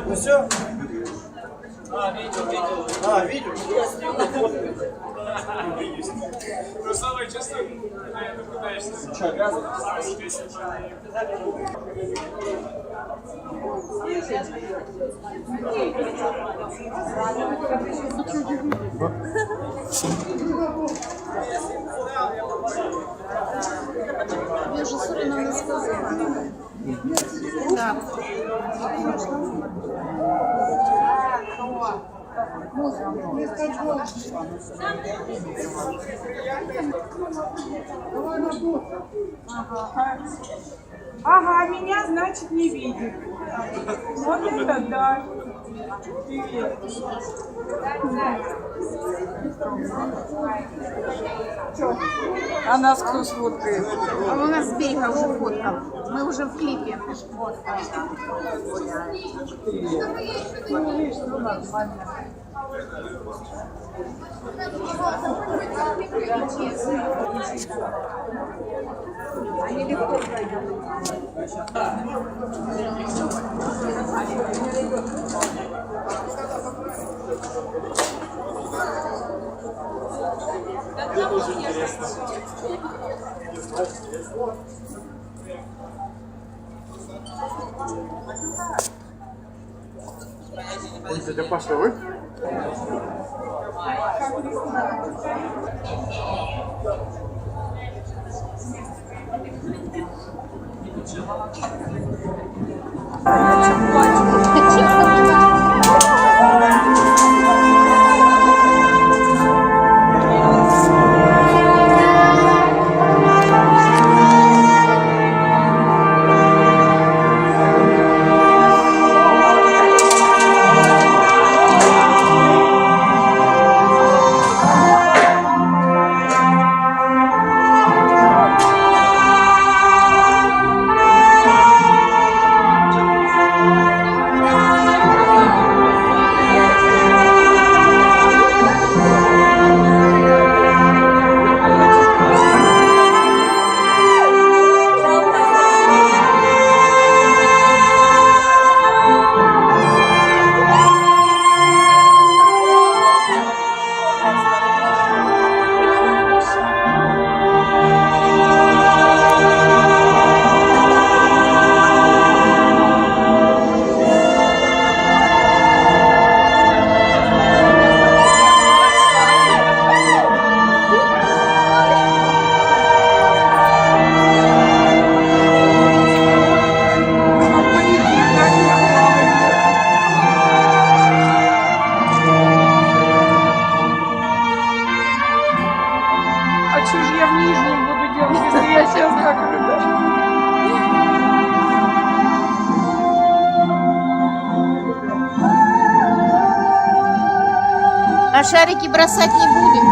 Ну все? Видео. Видео. Ну, самое честно, наблюдаешься. Что, грязно? Я же все равно не сказала. Да. Ага, меня, значит, не видит. Вот это да. Привет. А нас кто сфоткает? А у нас с берега уже фоткал. Мы уже в клипе. Ну, видишь, ну нормально. Они легко пройдут. Это тоже интересно. Это пошел, вы? А что же я в нижнем буду делать, если я сейчас так рыдаю? А шарики бросать не будем.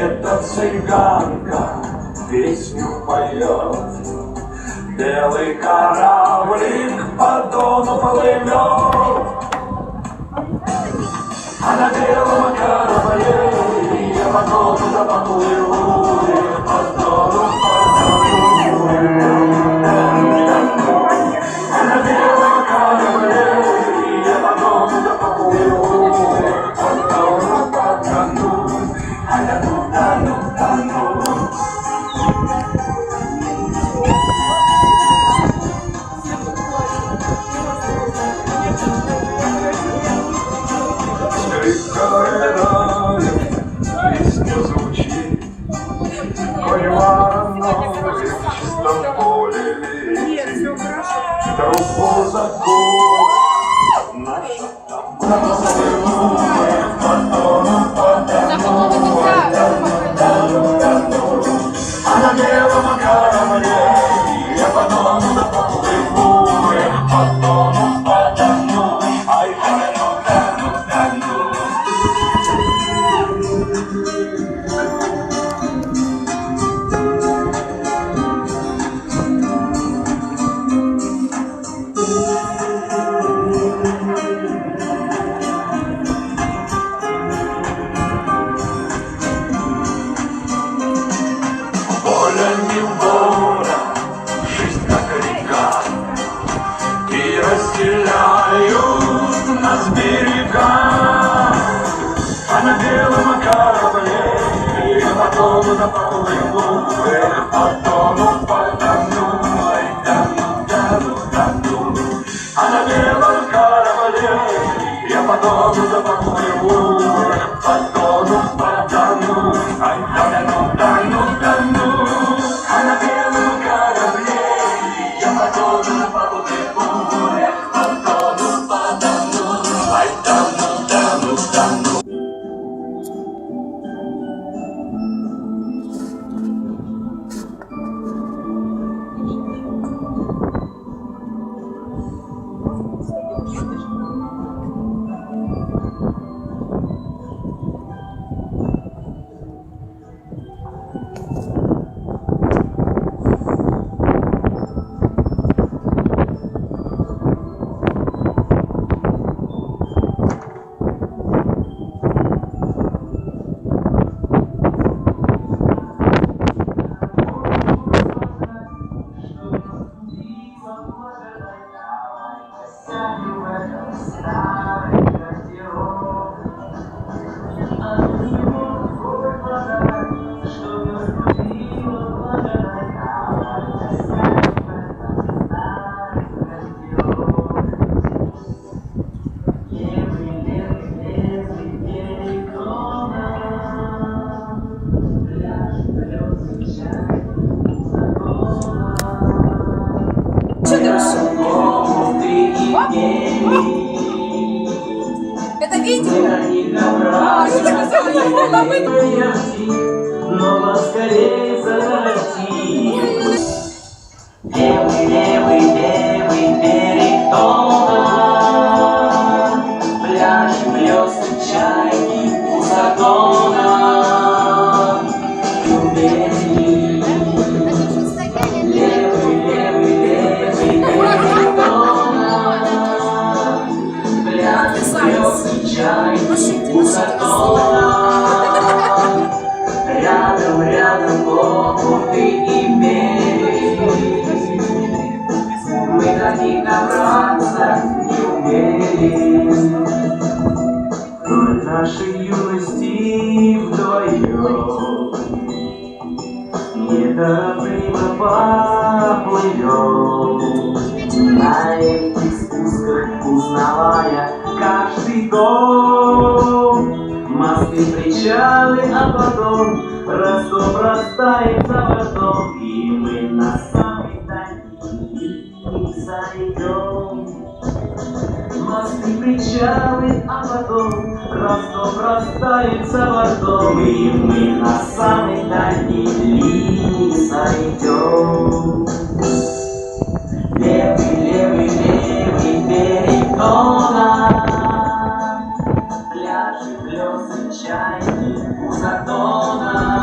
где-то цыганка песню поет. Белый кораблик по Дону плывет, а на белом корабле я по Дону поплыву, по Дону, а на белом корабле я по Дону поплыву, по Дону потону, а я тону. Песня звучит, хоть вороной в чистом поле летит, тропу закон наша а на белом корабле я по Дону поплыву, по Дону потону, ай, тону. Воля не воля, жизнь как река, и разделяют нас берега. А на белом корабле я по Дону поплыву, по Дону потону, ай, тону. А на белом корабле я по Дону поплыву, по Дону потону, ай, тону. А на белом корабле я по Дону поплыву, по Дону потону, ай, тону. Что ты решил? Это видео? Что так сделали? Но поскорее зайти. Левый берег Дона, пляж, блесны, чайки у Задона. Левый берег Дона, пляж, блесны, чайки у Задона. Рядом омуты и берег, мы до них добраться не умели. Вдоль нашей юности вдвоем неторопливо поплывем, на этих спусках узнавая каждый дом. Мосты, причалы, а потом Ростов растает за бортом, и мы на самой дальней сойдем. Мосты, причалы, а потом Ростов растает за бортом, и мы на самой дальней линии сойдем. Левый берег Дона, пляжи, плесы, чайки у Задона.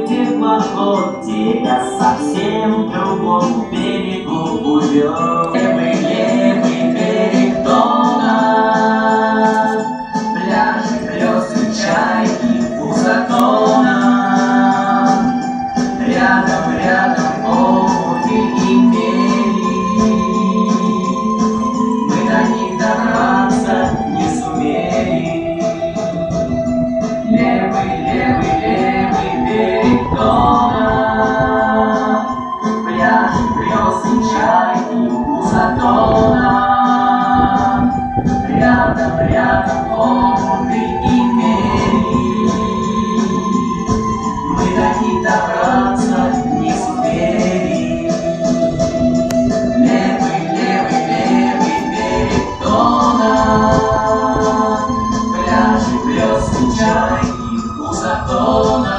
теплоход тебя совсем в другом берегу увез. Левый, левый берег Дона, пляжи, грезы, чайки у затона. Рядом, рядом омуты и мели, мы до них добраться не сумели. Левый, левый, левый берег Дона, пляжи, грезы, чайки у затона. Рядом, рядом омуты и мели, мы до них добраться не сумели. Левый, левый, левый берег Дона, пляжи, грезы, чайки у затона.